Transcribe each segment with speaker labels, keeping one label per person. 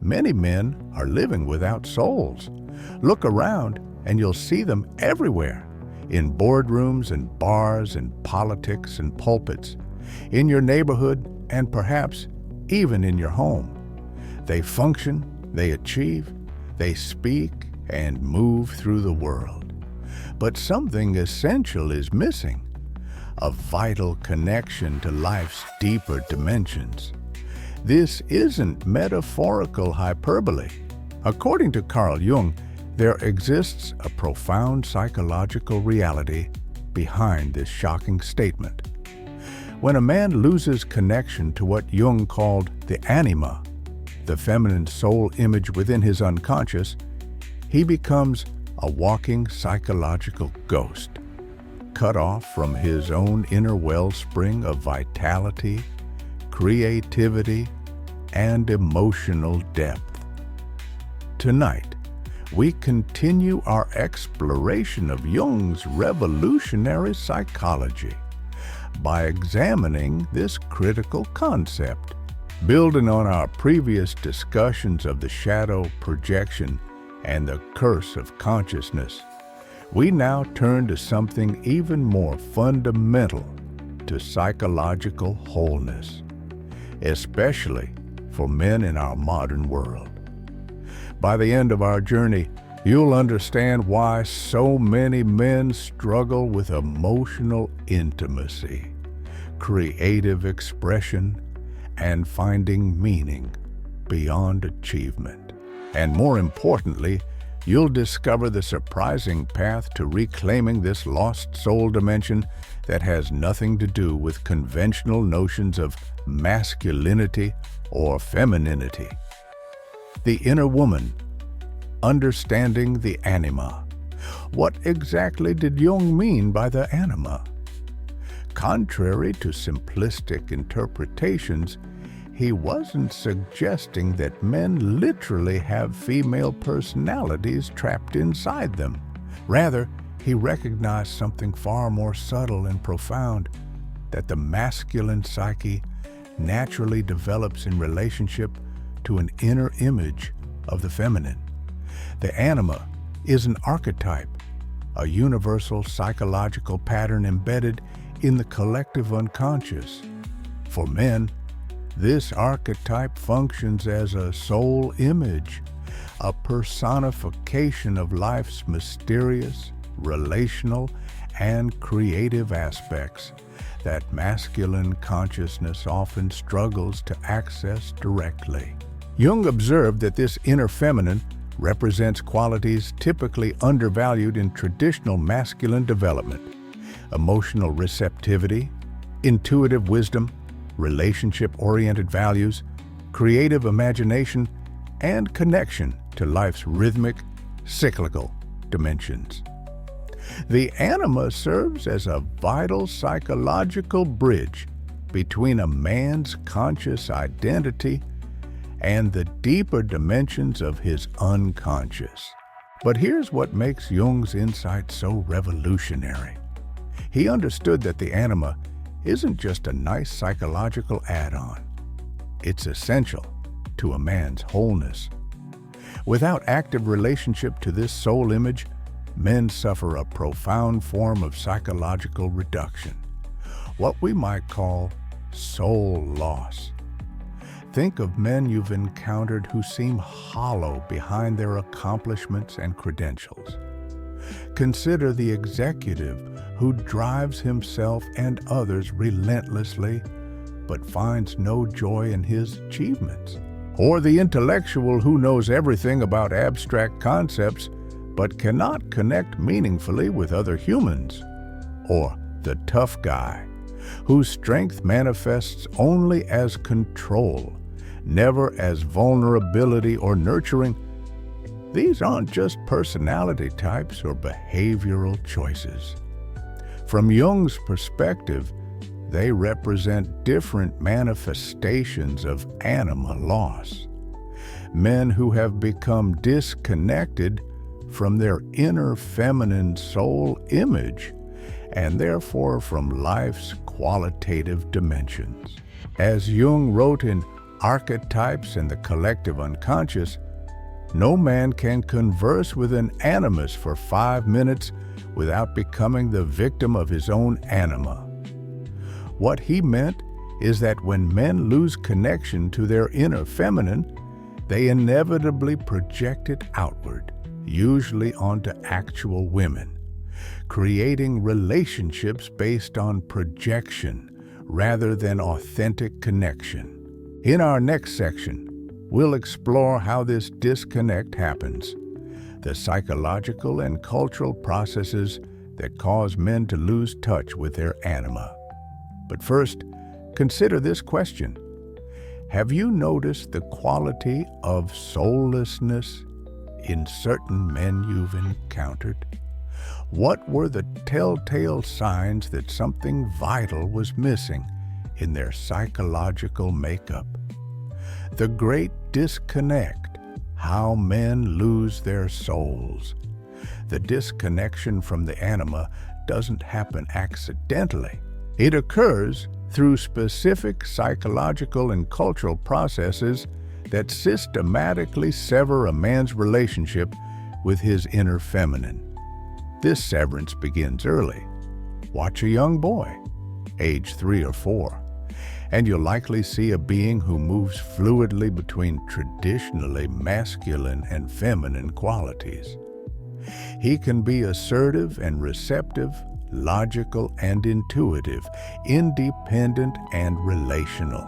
Speaker 1: many men are living without souls. Look around and you'll see them everywhere, in boardrooms and bars and politics and pulpits, in your neighborhood and perhaps even in your home. They function, they achieve, they speak and move through the world. But something essential is missing, a vital connection to life's deeper dimensions. This isn't metaphorical hyperbole. According to Carl Jung, there exists a profound psychological reality behind this shocking statement. When a man loses connection to what Jung called the Anima, the feminine soul image within his unconscious, he becomes a walking psychological ghost, cut off from his own inner wellspring of vitality, creativity, and emotional depth. Tonight, we continue our exploration of Jung's revolutionary psychology by examining this critical concept. Building on our previous discussions of the shadow projection and the curse of consciousness, we now turn to something even more fundamental to psychological wholeness, especially for men in our modern world. By the end of our journey, you'll understand why so many men struggle with emotional intimacy, creative expression, and finding meaning beyond achievement. And more importantly, you'll discover the surprising path to reclaiming this lost soul dimension that has nothing to do with conventional notions of masculinity or femininity. The inner woman, understanding the anima. What exactly did Jung mean by the anima? Contrary to simplistic interpretations, he wasn't suggesting that men literally have female personalities trapped inside them. Rather, he recognized something far more subtle and profound, that the masculine psyche naturally develops in relationship to an inner image of the feminine. The anima is an archetype, a universal psychological pattern embedded in the collective unconscious. For men, this archetype functions as a soul image, a personification of life's mysterious, relational, and creative aspects that masculine consciousness often struggles to access directly. Jung observed that this inner feminine represents qualities typically undervalued in traditional masculine development: emotional receptivity, intuitive wisdom, relationship-oriented values, creative imagination, and connection to life's rhythmic, cyclical dimensions. The anima serves as a vital psychological bridge between a man's conscious identity and the deeper dimensions of his unconscious. But here's what makes Jung's insight so revolutionary. He understood that the anima isn't just a nice psychological add-on. It's essential to a man's wholeness. Without active relationship to this soul image, men suffer a profound form of psychological reduction, what we might call soul loss. Think of men you've encountered who seem hollow behind their accomplishments and credentials. Consider the executive who drives himself and others relentlessly, but finds no joy in his achievements. Or the intellectual who knows everything about abstract concepts, but cannot connect meaningfully with other humans. Or the tough guy, whose strength manifests only as control, never as vulnerability or nurturing. These aren't just personality types or behavioral choices. From Jung's perspective, they represent different manifestations of anima loss. Men who have become disconnected from their inner feminine soul image, and therefore from life's qualitative dimensions. As Jung wrote in archetypes and the collective unconscious, no man can converse with an animus for 5 minutes without becoming the victim of his own anima. What he meant is that when men lose connection to their inner feminine, they inevitably project it outward, usually onto actual women, creating relationships based on projection rather than authentic connection. In our next section, we'll explore how this disconnect happens, the psychological and cultural processes that cause men to lose touch with their anima. But first, consider this question. Have you noticed the quality of soullessness in certain men you've encountered? What were the telltale signs that something vital was missing in their psychological makeup? The great disconnect, how men lose their souls. The disconnection from the anima doesn't happen accidentally. It occurs through specific psychological and cultural processes that systematically sever a man's relationship with his inner feminine. This severance begins early. Watch a young boy, age 3 or 4, and you'll likely see a being who moves fluidly between traditionally masculine and feminine qualities. He can be assertive and receptive, logical and intuitive, independent and relational.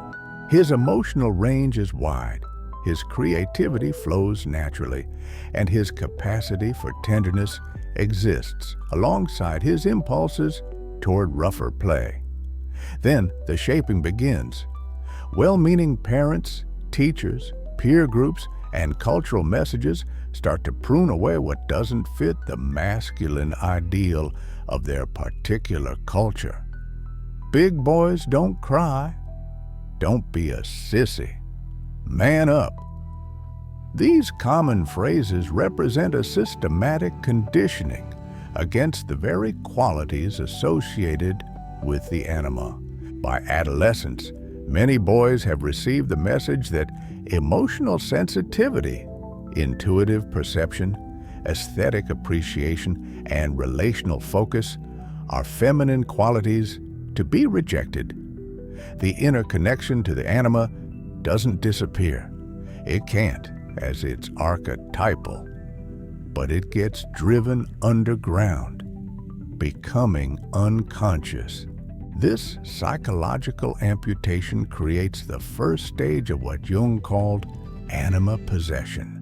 Speaker 1: His emotional range is wide, his creativity flows naturally, and his capacity for tenderness exists alongside his impulses toward rougher play. Then the shaping begins. Well-meaning parents, teachers, peer groups, and cultural messages start to prune away what doesn't fit the masculine ideal of their particular culture. Big boys don't cry. Don't be a sissy. Man up. These common phrases represent a systematic conditioning against the very qualities associated with the anima. By adolescence, many boys have received the message that emotional sensitivity, intuitive perception, aesthetic appreciation, and relational focus are feminine qualities to be rejected. The inner connection to the anima doesn't disappear. It can't, as it's archetypal, but it gets driven underground, becoming unconscious. This psychological amputation creates the first stage of what Jung called anima possession.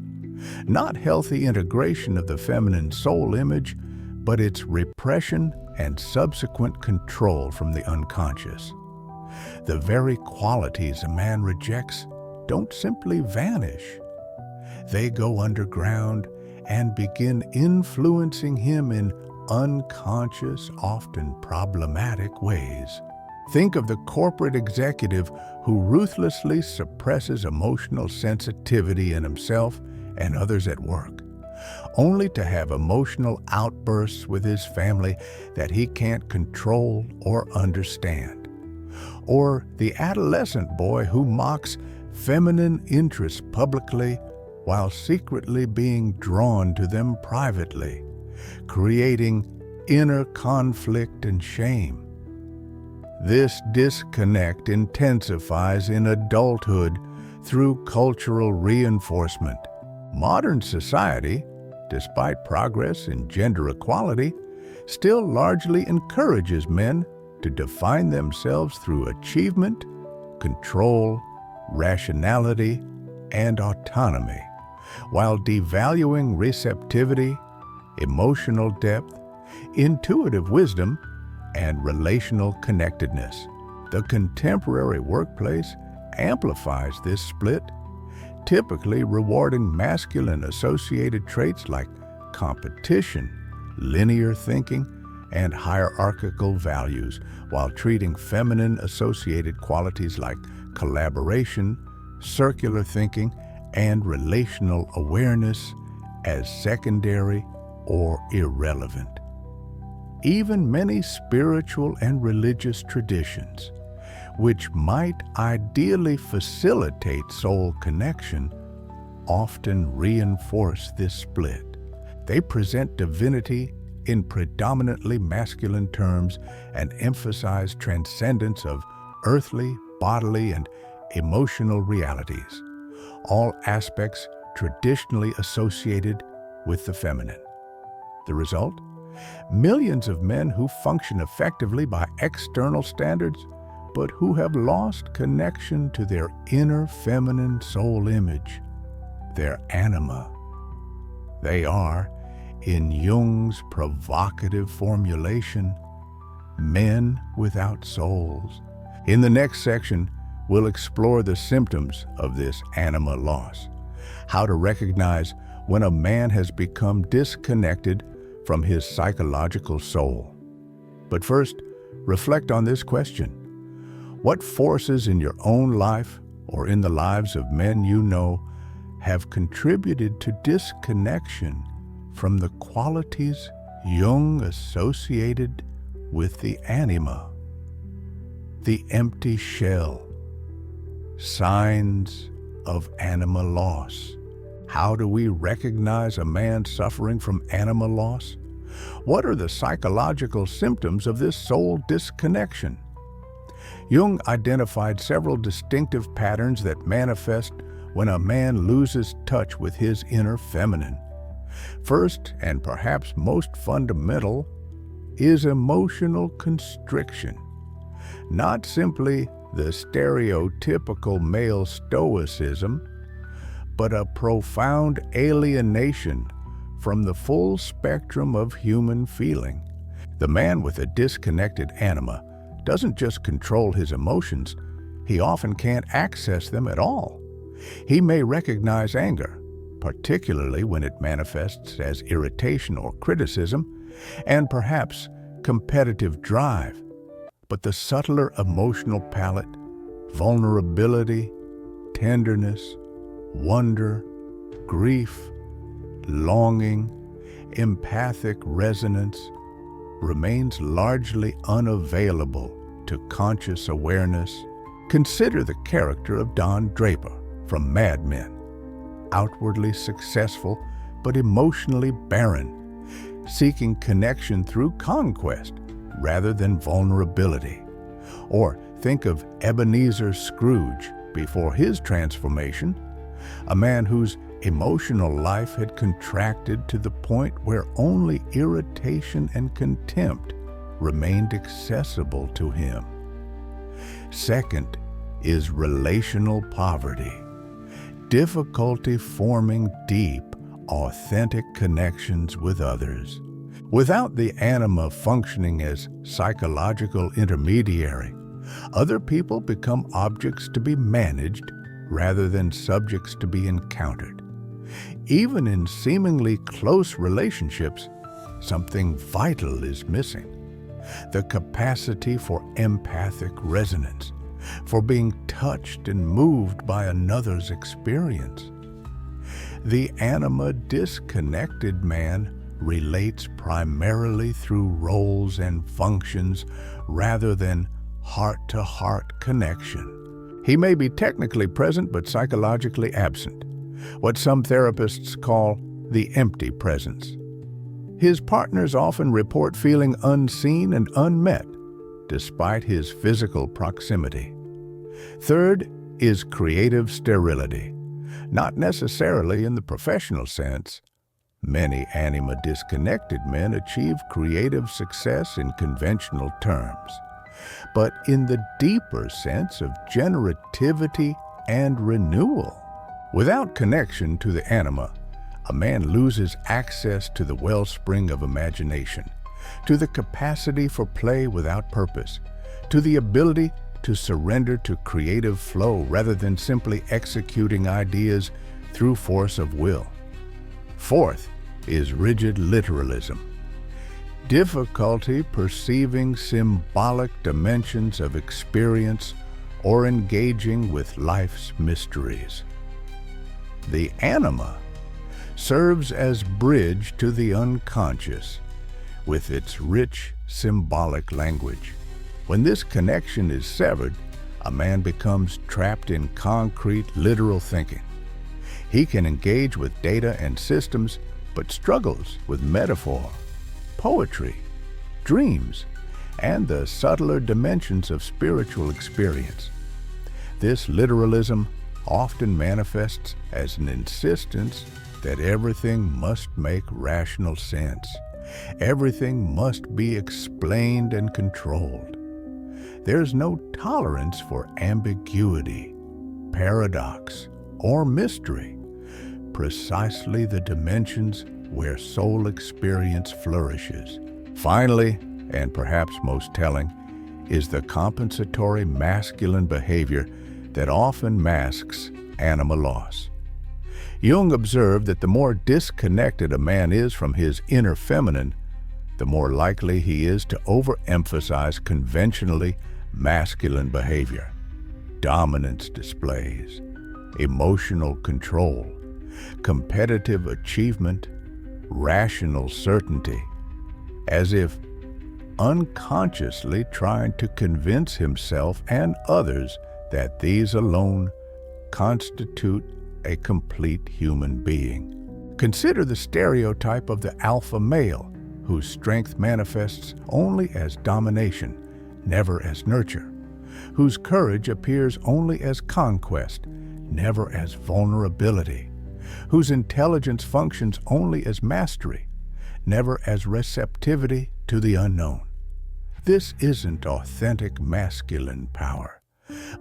Speaker 1: Not healthy integration of the feminine soul image, but its repression and subsequent control from the unconscious. The very qualities a man rejects don't simply vanish. They go underground and begin influencing him in unconscious, often problematic ways. Think of the corporate executive who ruthlessly suppresses emotional sensitivity in himself and others at work, only to have emotional outbursts with his family that he can't control or understand. Or the adolescent boy who mocks feminine interests publicly while secretly being drawn to them privately, creating inner conflict and shame. This disconnect intensifies in adulthood through cultural reinforcement. Modern society, despite progress in gender equality, still largely encourages men to define themselves through achievement, control, rationality, and autonomy, while devaluing receptivity, emotional depth, intuitive wisdom, and relational connectedness. The contemporary workplace amplifies this split, typically rewarding masculine-associated traits like competition, linear thinking, and hierarchical values, while treating feminine-associated qualities like collaboration, circular thinking, and relational awareness as secondary or irrelevant. Even many spiritual and religious traditions, which might ideally facilitate soul connection, often reinforce this split. They present divinity in predominantly masculine terms and emphasize transcendence of earthly, bodily, and emotional realities, all aspects traditionally associated with the feminine. The result? Millions of men who function effectively by external standards, but who have lost connection to their inner feminine soul image, their anima. They are, in Jung's provocative formulation, men without souls. In the next section, we'll explore the symptoms of this anima loss, how to recognize when a man has become disconnected from his psychological soul. But first, reflect on this question. What forces in your own life or in the lives of men you know have contributed to disconnection from the qualities Jung associated with the anima? The empty shell. Signs of anima loss. How do we recognize a man suffering from anima loss? What are the psychological symptoms of this soul disconnection? Jung identified several distinctive patterns that manifest when a man loses touch with his inner feminine. First, and perhaps most fundamental, is emotional constriction. Not simply the stereotypical male stoicism, but a profound alienation from the full spectrum of human feeling. The man with a disconnected anima doesn't just control his emotions, he often can't access them at all. He may recognize anger, particularly when it manifests as irritation or criticism, and perhaps competitive drive. But the subtler emotional palette, vulnerability, tenderness, wonder, grief, longing, empathic resonance remains largely unavailable to conscious awareness. Consider the character of Don Draper from Mad Men. Outwardly successful, but emotionally barren, seeking connection through conquest rather than vulnerability. Or think of Ebenezer Scrooge before his transformation, a man whose emotional life had contracted to the point where only irritation and contempt remained accessible to him. Second is relational poverty, difficulty forming deep, authentic connections with others. Without the anima functioning as psychological intermediary, other people become objects to be managed rather than subjects to be encountered. Even in seemingly close relationships, something vital is missing. The capacity for empathic resonance, for being touched and moved by another's experience. The anima disconnected man relates primarily through roles and functions rather than heart-to-heart connection. He may be technically present but psychologically absent, what some therapists call the empty presence. His partners often report feeling unseen and unmet, despite his physical proximity. Third is creative sterility, not necessarily in the professional sense. Many anima-disconnected men achieve creative success in conventional terms, but in the deeper sense of generativity and renewal. Without connection to the anima, a man loses access to the wellspring of imagination, to the capacity for play without purpose, to the ability to surrender to creative flow rather than simply executing ideas through force of will. Fourth is rigid literalism, difficulty perceiving symbolic dimensions of experience or engaging with life's mysteries. The anima serves as bridge to the unconscious with its rich symbolic language. When this connection is severed, a man becomes trapped in concrete, literal thinking. He can engage with data and systems, but struggles with metaphor, poetry, dreams, and the subtler dimensions of spiritual experience. This literalism often manifests as an insistence that everything must make rational sense. Everything must be explained and controlled. There's no tolerance for ambiguity, paradox, or mystery, precisely the dimensions where soul experience flourishes. Finally, and perhaps most telling, is the compensatory masculine behavior that often masks anima loss. Jung observed that the more disconnected a man is from his inner feminine, the more likely he is to overemphasize conventionally masculine behavior, dominance displays, emotional control, competitive achievement, rational certainty, as if unconsciously trying to convince himself and others that these alone constitute a complete human being. Consider the stereotype of the alpha male, whose strength manifests only as domination, never as nurture, whose courage appears only as conquest, never as vulnerability, whose intelligence functions only as mastery, never as receptivity to the unknown. This isn't authentic masculine power,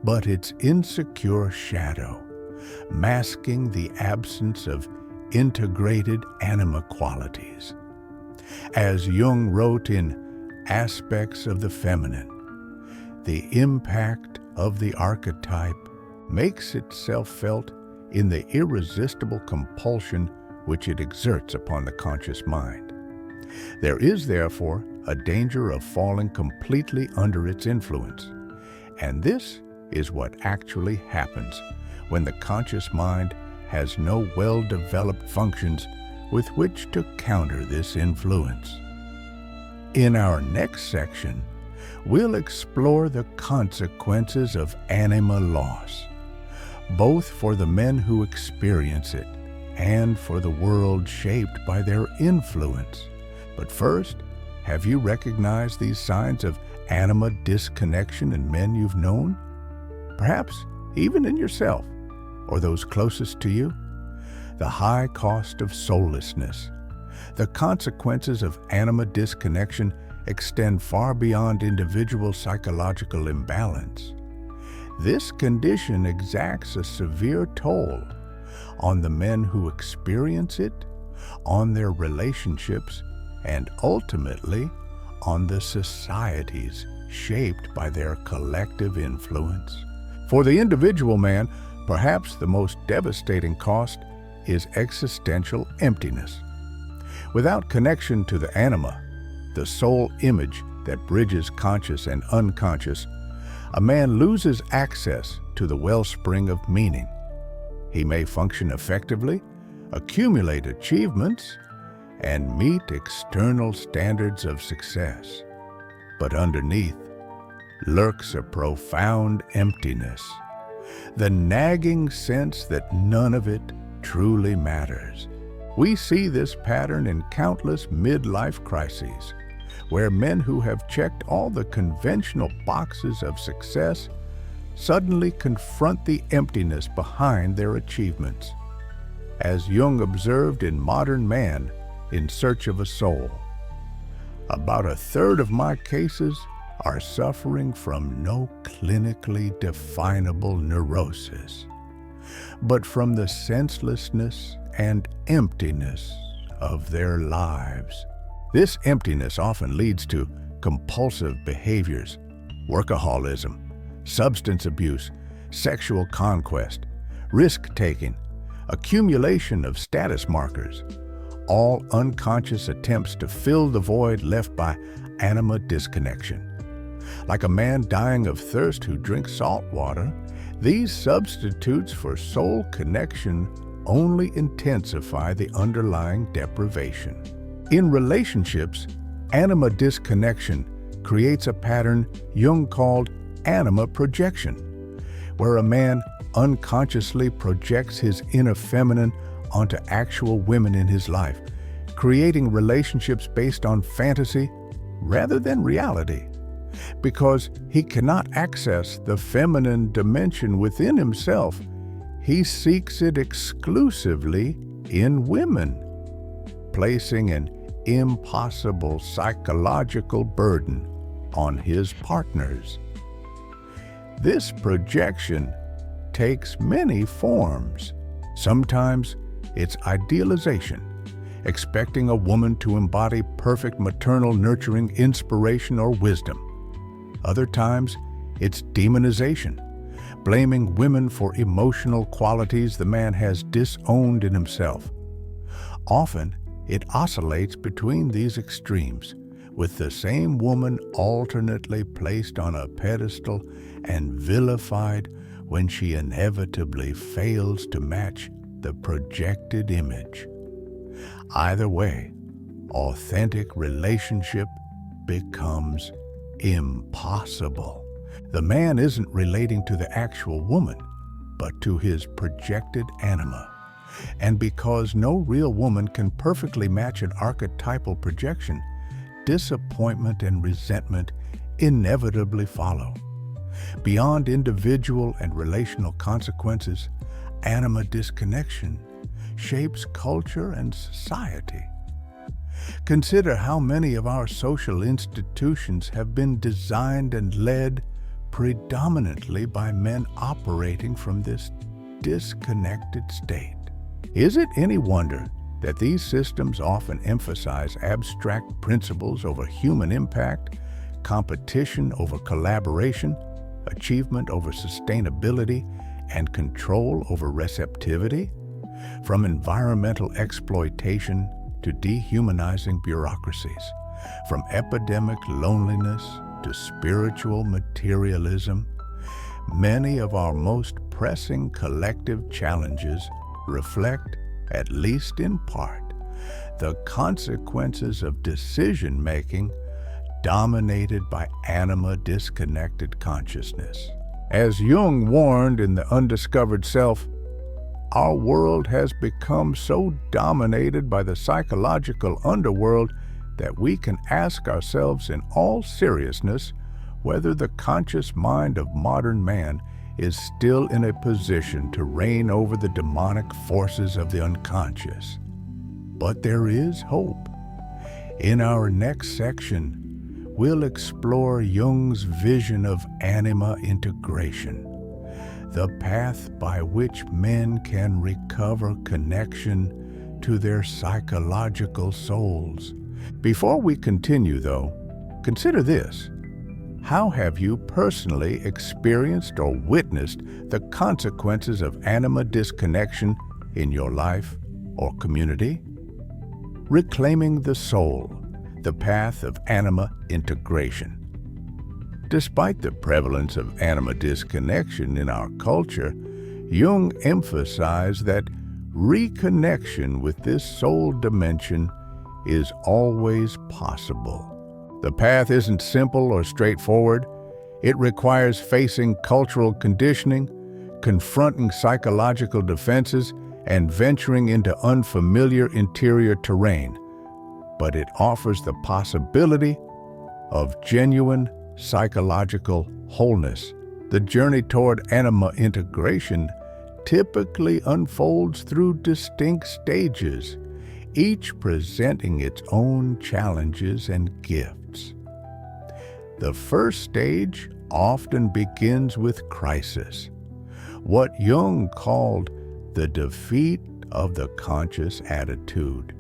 Speaker 1: but its insecure shadow, masking the absence of integrated anima qualities. As Jung wrote in Aspects of the Feminine, the impact of the archetype makes itself felt in the irresistible compulsion which it exerts upon the conscious mind. There is, therefore, a danger of falling completely under its influence, and this is what actually happens when the conscious mind has no well-developed functions with which to counter this influence. In our next section, we'll explore the consequences of anima loss, both for the men who experience it and for the world shaped by their influence. But first, have you recognized these signs of anima disconnection in men you've known? Perhaps even in yourself or those closest to you? The high cost of soullessness. The consequences of anima disconnection extend far beyond individual psychological imbalance. This condition exacts a severe toll on the men who experience it, on their relationships, and ultimately on the societies shaped by their collective influence. For the individual man, perhaps the most devastating cost is existential emptiness. Without connection to the anima, the soul image that bridges conscious and unconscious, a man loses access to the wellspring of meaning. He may function effectively, accumulate achievements, and meet external standards of success. But underneath lurks a profound emptiness, the nagging sense that none of it truly matters. We see this pattern in countless midlife crises, where men who have checked all the conventional boxes of success suddenly confront the emptiness behind their achievements. As Jung observed in Modern Man, In Search of a Soul, about a third of my cases are suffering from no clinically definable neurosis, but from the senselessness and emptiness of their lives. This emptiness often leads to compulsive behaviors, workaholism, substance abuse, sexual conquest, risk-taking, accumulation of status markers, all unconscious attempts to fill the void left by anima disconnection. Like a man dying of thirst who drinks salt water, these substitutes for soul connection only intensify the underlying deprivation. In relationships, anima disconnection creates a pattern Jung called anima projection. where a man unconsciously projects his inner feminine onto actual women in his life, creating relationships based on fantasy rather than reality. Because he cannot access the feminine dimension within himself, he seeks it exclusively in women, placing an impossible psychological burden on his partners. This projection takes many forms. Sometimes it's idealization, expecting a woman to embody perfect maternal nurturing inspiration or wisdom. Other times, it's demonization, blaming women for emotional qualities the man has disowned in himself. Often, it oscillates between these extremes, with the same woman alternately placed on a pedestal and vilified when she inevitably fails to match the projected image. Either way, authentic relationship becomes impossible. The man isn't relating to the actual woman, but to his projected anima. And because no real woman can perfectly match an archetypal projection, disappointment and resentment inevitably follow. Beyond individual and relational consequences, anima disconnection shapes culture and society. Consider how many of our social institutions have been designed and led predominantly by men operating from this disconnected state. Is it any wonder that these systems often emphasize abstract principles over human impact, competition over collaboration, achievement over sustainability, and control over receptivity? From environmental exploitation to dehumanizing bureaucracies, from epidemic loneliness to spiritual materialism, many of our most pressing collective challenges reflect, at least in part, the consequences of decision-making dominated by anima-disconnected consciousness. As Jung warned in The Undiscovered Self, our world has become so dominated by the psychological underworld that we can ask ourselves in all seriousness whether the conscious mind of modern man is still in a position to reign over the demonic forces of the unconscious. But there is hope. In our next section, we'll explore Jung's vision of anima integration, the path by which men can recover connection to their psychological souls. Before we continue, though, consider this. How have you personally experienced or witnessed the consequences of anima disconnection in your life or community? Reclaiming the soul, the path of anima integration. Despite the prevalence of anima disconnection in our culture, Jung emphasized that reconnection with this soul dimension is always possible. The path isn't simple or straightforward. It requires facing cultural conditioning, confronting psychological defenses, and venturing into unfamiliar interior terrain. But it offers the possibility of genuine psychological wholeness. The journey toward anima integration typically unfolds through distinct stages, each presenting its own challenges and gifts. The first stage often begins with crisis, what Jung called the defeat of the conscious attitude.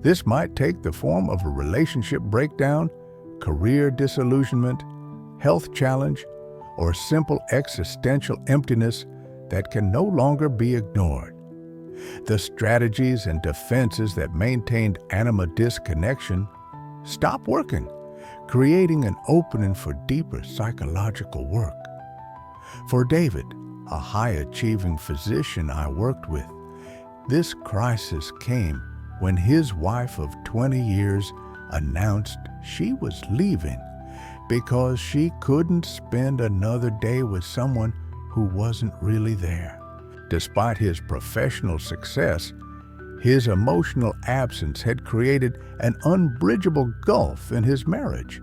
Speaker 1: This might take the form of a relationship breakdown, career disillusionment, health challenge, or simple existential emptiness that can no longer be ignored. The strategies and defenses that maintained anima disconnection stop working, creating an opening for deeper psychological work. For David, a high-achieving physician I worked with, this crisis came when his wife of 20 years announced she was leaving because she couldn't spend another day with someone who wasn't really there. Despite his professional success, his emotional absence had created an unbridgeable gulf in his marriage.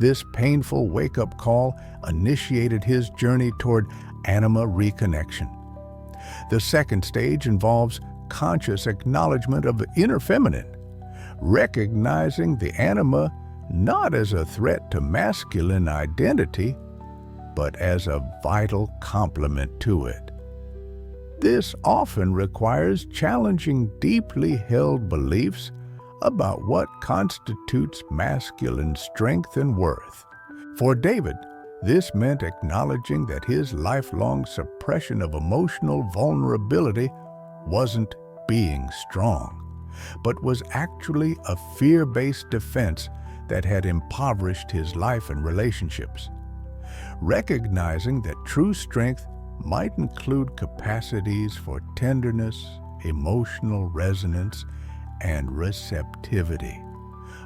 Speaker 1: This painful wake-up call initiated his journey toward Anima reconnection. The second stage involves conscious acknowledgement of the inner feminine, recognizing the Anima not as a threat to masculine identity, but as a vital complement to it. This often requires challenging deeply held beliefs about what constitutes masculine strength and worth. For David, this meant acknowledging that his lifelong suppression of emotional vulnerability wasn't being strong, but was actually a fear-based defense that had impoverished his life and relationships. Recognizing that true strength might include capacities for tenderness, emotional resonance, and receptivity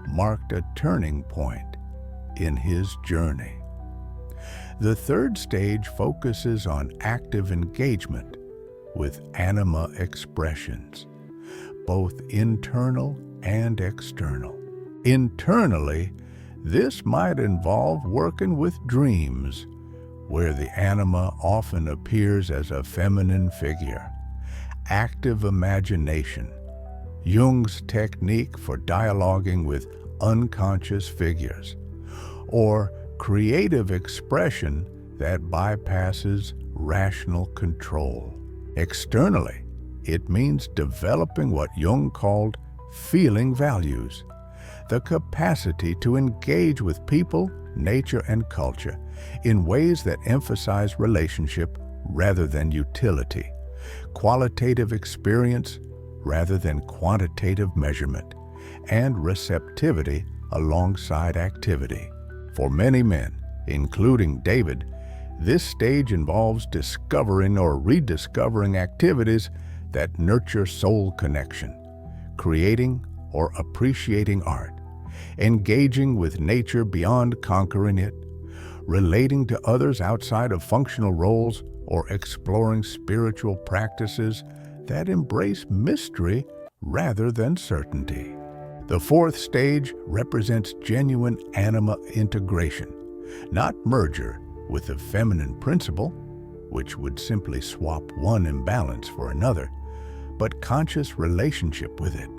Speaker 1: marked a turning point in his journey. The third stage focuses on active engagement with Anima expressions, both internal and external. Internally, this might involve working with dreams, where the Anima often appears as a feminine figure, active imagination, Jung's technique for dialoguing with unconscious figures, or creative expression that bypasses rational control. Externally, it means developing what Jung called feeling values, the capacity to engage with people, nature, and culture in ways that emphasize relationship rather than utility, qualitative experience rather than quantitative measurement, and receptivity alongside activity. For many men, including David, this stage involves discovering or rediscovering activities that nurture soul connection, creating or appreciating art, engaging with nature beyond conquering it, relating to others outside of functional roles, or exploring spiritual practices that embrace mystery rather than certainty. The fourth stage represents genuine Anima integration, not merger with the feminine principle, which would simply swap one imbalance for another, but conscious relationship with it.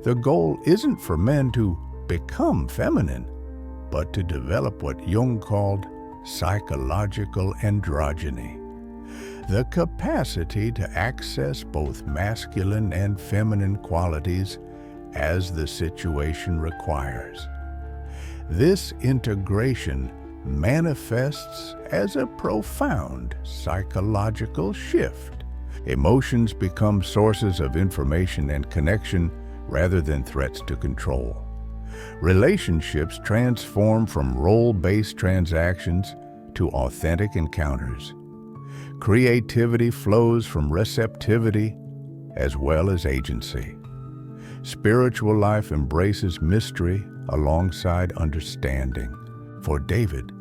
Speaker 1: The goal isn't for men to become feminine, but to develop what Jung called psychological androgyny, the capacity to access both masculine and feminine qualities as the situation requires. This integration manifests as a profound psychological shift. Emotions become sources of information and connection rather than threats to control. Relationships transform from role-based transactions to authentic encounters. Creativity flows from receptivity as well as agency. Spiritual life embraces mystery alongside understanding. For David,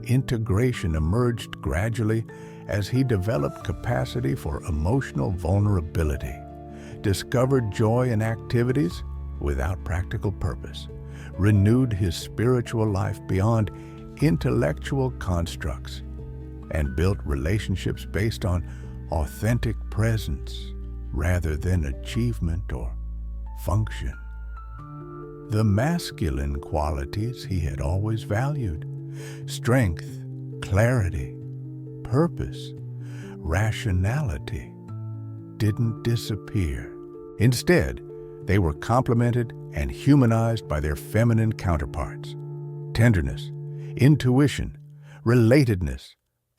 Speaker 1: integration emerged gradually as he developed capacity for emotional vulnerability, discovered joy in activities without practical purpose, renewed his spiritual life beyond intellectual constructs, and built relationships based on authentic presence rather than achievement or function. The masculine qualities he had always valued, strength, clarity, purpose, rationality, didn't disappear. Instead, they were complemented and humanized by their feminine counterparts. Tenderness, intuition, relatedness,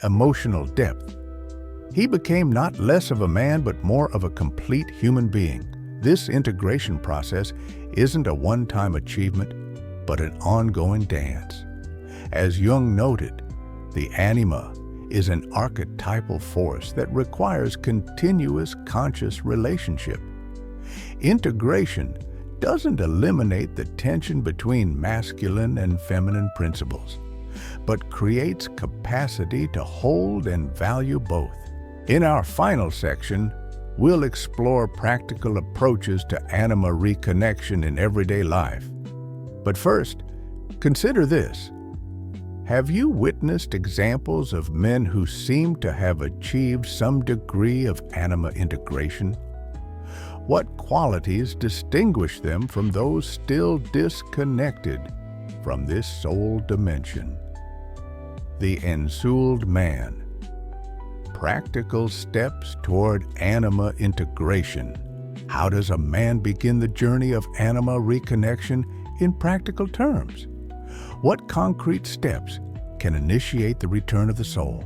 Speaker 1: emotional depth. He became not less of a man, but more of a complete human being. This integration process isn't a one-time achievement, but an ongoing dance. As Jung noted, the Anima is an archetypal force that requires continuous conscious relationship. Integration doesn't eliminate the tension between masculine and feminine principles, but creates capacity to hold and value both. In our final section, we'll explore practical approaches to anima reconnection in everyday life. But first, consider this. Have you witnessed examples of men who seem to have achieved some degree of anima integration? What qualities distinguish them from those still disconnected from this soul dimension? The ensouled man. Practical steps toward anima integration. How does a man begin the journey of anima reconnection in practical terms? What concrete steps can initiate the return of the soul?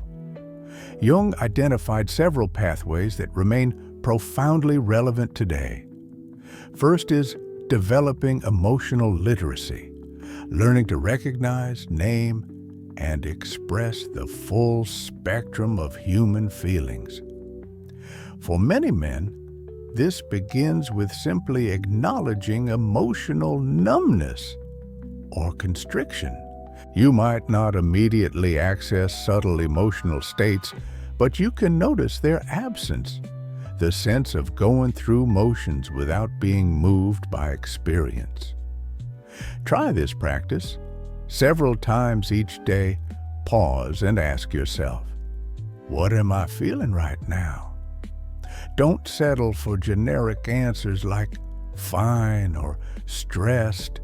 Speaker 1: Jung identified several pathways that remain profoundly relevant today. First is developing emotional literacy, learning to recognize, name, and express the full spectrum of human feelings. For many men, this begins with simply acknowledging emotional numbness or constriction. You might not immediately access subtle emotional states, but you can notice their absence, the sense of going through motions without being moved by experience. Try this practice. Several times each day, pause and ask yourself, what am I feeling right now? Don't settle for generic answers like fine or stressed.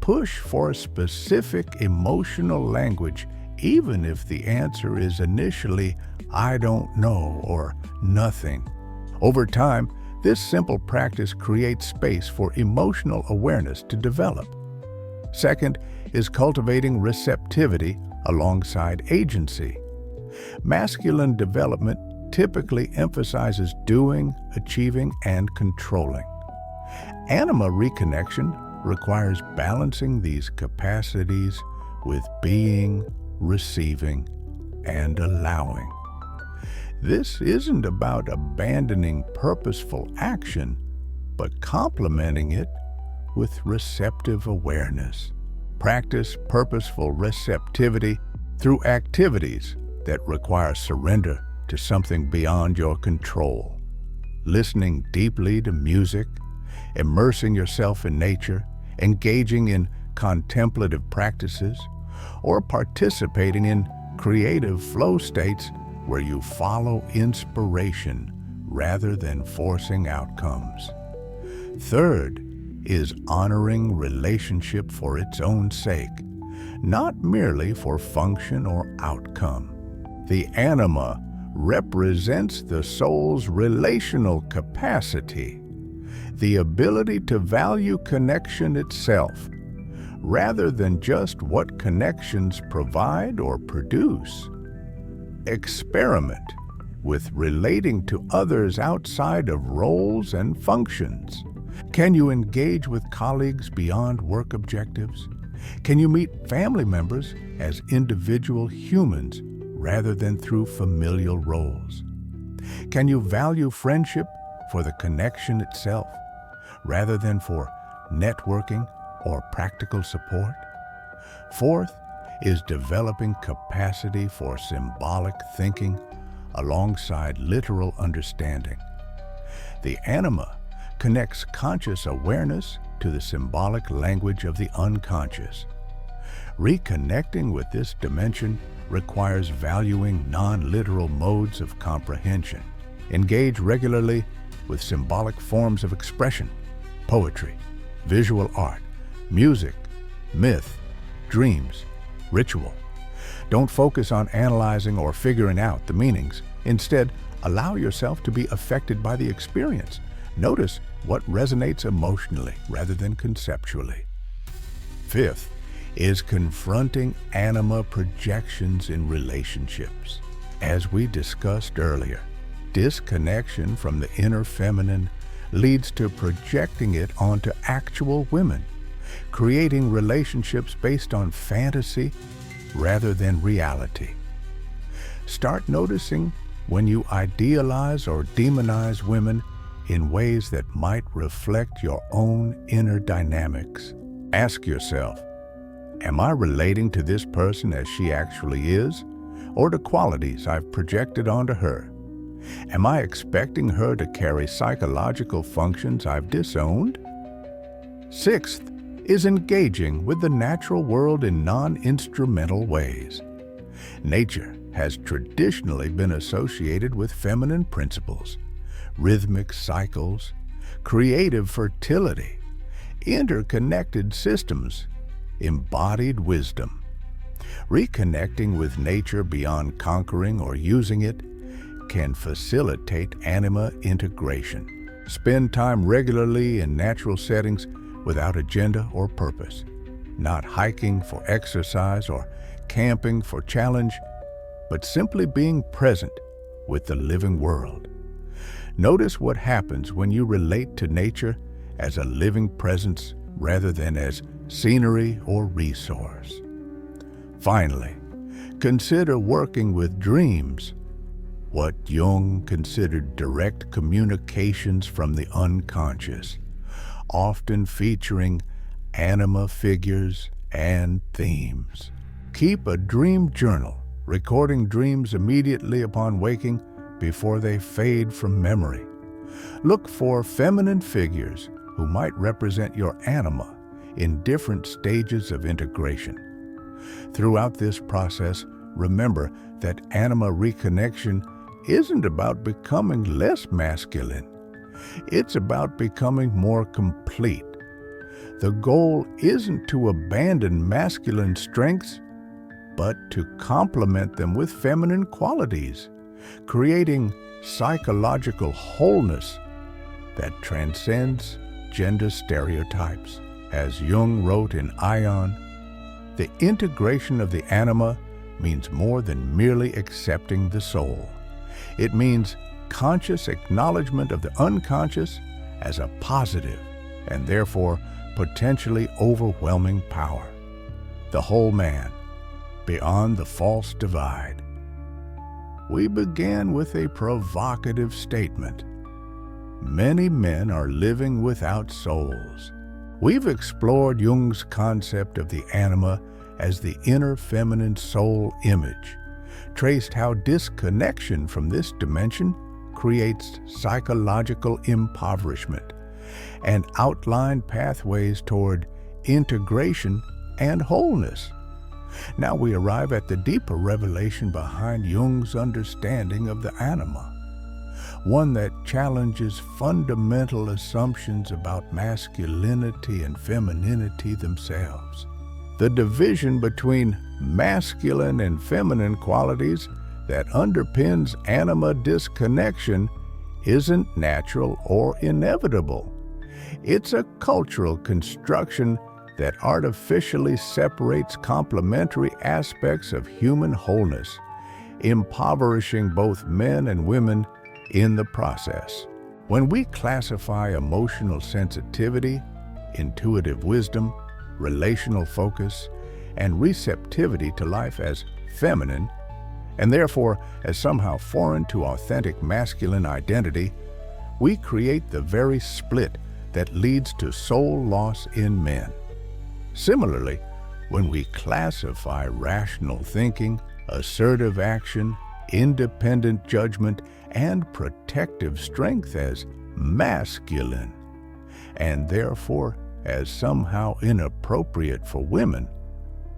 Speaker 1: Push for a specific emotional language, even if the answer is initially, I don't know or nothing. Over time, this simple practice creates space for emotional awareness to develop. Second is cultivating receptivity alongside agency. Masculine development typically emphasizes doing, achieving, and controlling. Anima reconnection requires balancing these capacities with being, receiving, and allowing. This isn't about abandoning purposeful action, but complementing it with receptive awareness. Practice purposeful receptivity through activities that require surrender to something beyond your control. Listening deeply to music, immersing yourself in nature, engaging in contemplative practices, or participating in creative flow states where you follow inspiration rather than forcing outcomes. Third is honoring relationship for its own sake, not merely for function or outcome. The anima represents the soul's relational capacity, the ability to value connection itself, rather than just what connections provide or produce. Experiment with relating to others outside of roles and functions. Can you engage with colleagues beyond work objectives? Can you meet family members as individual humans rather than through familial roles? Can you value friendship for the connection itself rather than for networking or practical support? Fourth is developing capacity for symbolic thinking alongside literal understanding. The anima connects conscious awareness to the symbolic language of the unconscious. Reconnecting with this dimension requires valuing non-literal modes of comprehension. Engage regularly with symbolic forms of expression, poetry, visual art, music, myth, dreams, ritual. Don't focus on analyzing or figuring out the meanings. Instead, allow yourself to be affected by the experience. Notice what resonates emotionally rather than conceptually. Fifth is confronting anima projections in relationships. As we discussed earlier, disconnection from the inner feminine leads to projecting it onto actual women, creating relationships based on fantasy rather than reality. Start noticing when you idealize or demonize women in ways that might reflect your own inner dynamics. Ask yourself, Am I relating to this person as she actually is, or to qualities I've projected onto her? Am I expecting her to carry psychological functions I've disowned? Sixth is engaging with the natural world in non-instrumental ways. Nature has traditionally been associated with feminine principles, rhythmic cycles, creative fertility, interconnected systems, embodied wisdom. Reconnecting with nature beyond conquering or using it can facilitate anima integration. Spend time regularly in natural settings without agenda or purpose, not hiking for exercise or camping for challenge, but simply being present with the living world. Notice what happens when you relate to nature as a living presence rather than as scenery or resource. Finally, consider working with dreams, what Jung considered direct communications from the unconscious, often featuring anima figures and themes. Keep a dream journal, recording dreams immediately upon waking before they fade from memory. Look for feminine figures who might represent your anima in different stages of integration. Throughout this process, remember that anima reconnection isn't about becoming less masculine. It's about becoming more complete. The goal isn't to abandon masculine strengths, but to complement them with feminine qualities, creating psychological wholeness that transcends gender stereotypes. As Jung wrote in Ion, the integration of the anima means more than merely accepting the soul. It means conscious acknowledgement of the unconscious as a positive and therefore potentially overwhelming power. The whole man, beyond the false divide. We began with a provocative statement. Many men are living without souls. We've explored Jung's concept of the anima as the inner feminine soul image, traced how disconnection from this dimension creates psychological impoverishment, and outlined pathways toward integration and wholeness. Now we arrive at the deeper revelation behind Jung's understanding of the anima, one that challenges fundamental assumptions about masculinity and femininity themselves. The division between masculine and feminine qualities that underpins anima disconnection isn't natural or inevitable. It's a cultural construction that artificially separates complementary aspects of human wholeness, impoverishing both men and women in the process. When we classify emotional sensitivity, intuitive wisdom, relational focus, and receptivity to life as feminine, and therefore as somehow foreign to authentic masculine identity, we create the very split that leads to soul loss in men. Similarly, when we classify rational thinking, assertive action, independent judgment, and protective strength as masculine, and therefore as somehow inappropriate for women,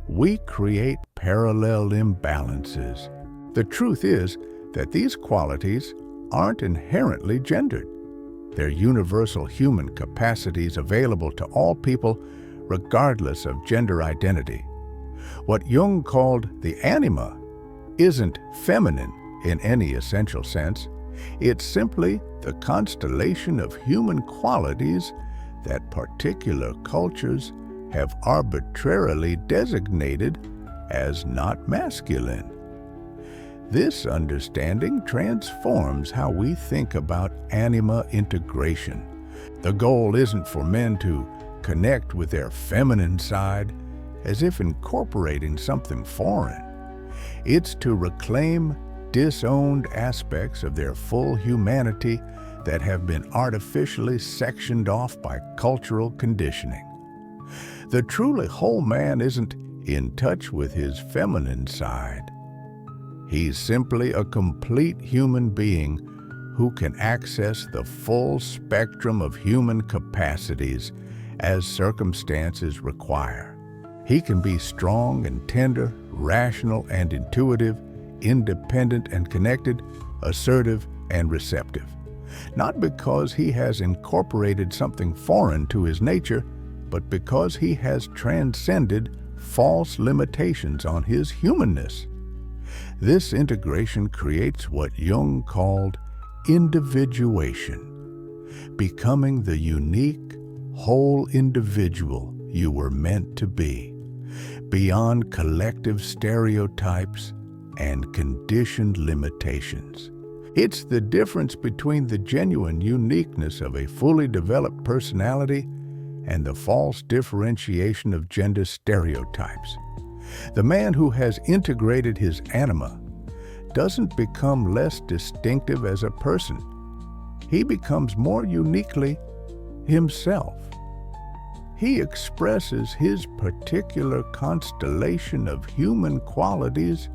Speaker 1: we create parallel imbalances. The truth is that these qualities aren't inherently gendered. They're universal human capacities available to all people regardless of gender identity. What Jung called the anima isn't feminine in any essential sense. It's simply the constellation of human qualities that particular cultures have arbitrarily designated as not masculine. This understanding transforms how we think about anima integration. The goal isn't for men to connect with their feminine side as if incorporating something foreign. It's to reclaim disowned aspects of their full humanity that have been artificially sectioned off by cultural conditioning. The truly whole man isn't in touch with his feminine side. He's simply a complete human being who can access the full spectrum of human capacities as circumstances require. He can be strong and tender, rational and intuitive, independent and connected, assertive and receptive. Not because he has incorporated something foreign to his nature, but because he has transcended false limitations on his humanness. This integration creates what Jung called individuation, becoming the unique, whole individual you were meant to be, beyond collective stereotypes and conditioned limitations. It's the difference between the genuine uniqueness of a fully developed personality and the false differentiation of gender stereotypes. The man who has integrated his anima doesn't become less distinctive as a person. He becomes more uniquely himself. He expresses his particular constellation of human qualities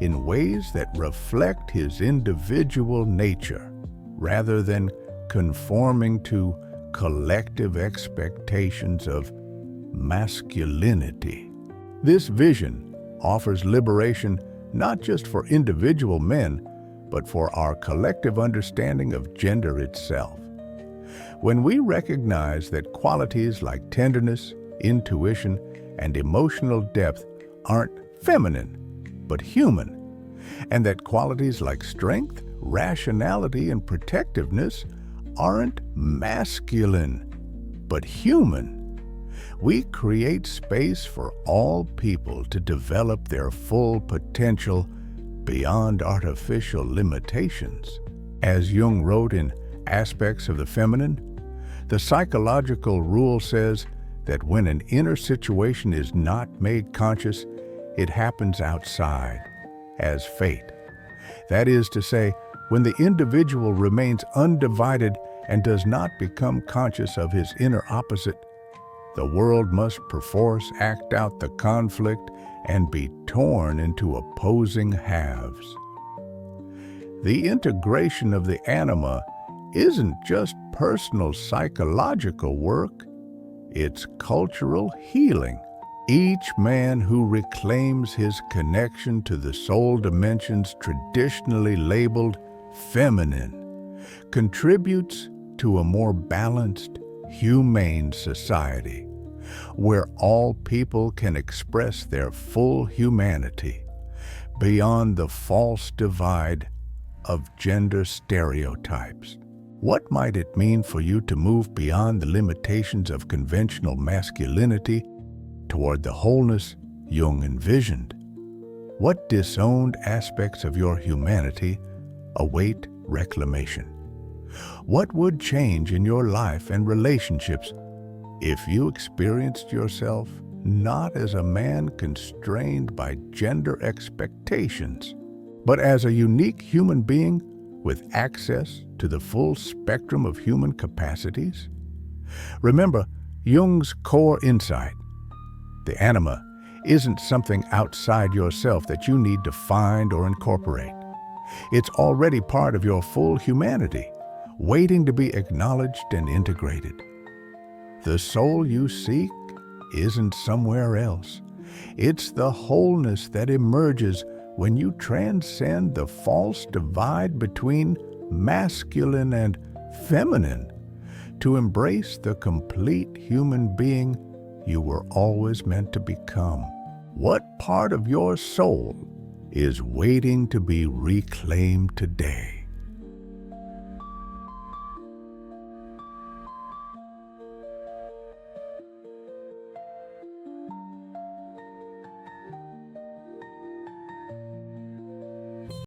Speaker 1: in ways that reflect his individual nature, rather than conforming to collective expectations of masculinity. This vision offers liberation not just for individual men, but for our collective understanding of gender itself. When we recognize that qualities like tenderness, intuition, and emotional depth aren't feminine, but human, and that qualities like strength, rationality, and protectiveness aren't masculine, but human, we create space for all people to develop their full potential beyond artificial limitations. As Jung wrote in Aspects of the Feminine, the psychological rule says that when an inner situation is not made conscious, it happens outside, as fate. That is to say, when the individual remains undivided and does not become conscious of his inner opposite, the world must perforce act out the conflict and be torn into opposing halves. The integration of the anima isn't just personal psychological work, it's cultural healing. Each man who reclaims his connection to the soul dimensions traditionally labeled feminine contributes to a more balanced, humane society, where all people can express their full humanity beyond the false divide of gender stereotypes. What might it mean for you to move beyond the limitations of conventional masculinity toward the wholeness Jung envisioned? What disowned aspects of your humanity await reclamation? What would change in your life and relationships if you experienced yourself not as a man constrained by gender expectations, but as a unique human being with access to the full spectrum of human capacities? Remember Jung's core insight. The anima isn't something outside yourself that you need to find or incorporate. It's already part of your full humanity, waiting to be acknowledged and integrated. The soul you seek isn't somewhere else. It's the wholeness that emerges when you transcend the false divide between masculine and feminine to embrace the complete human being you were always meant to become. What part of your soul is waiting to be reclaimed today?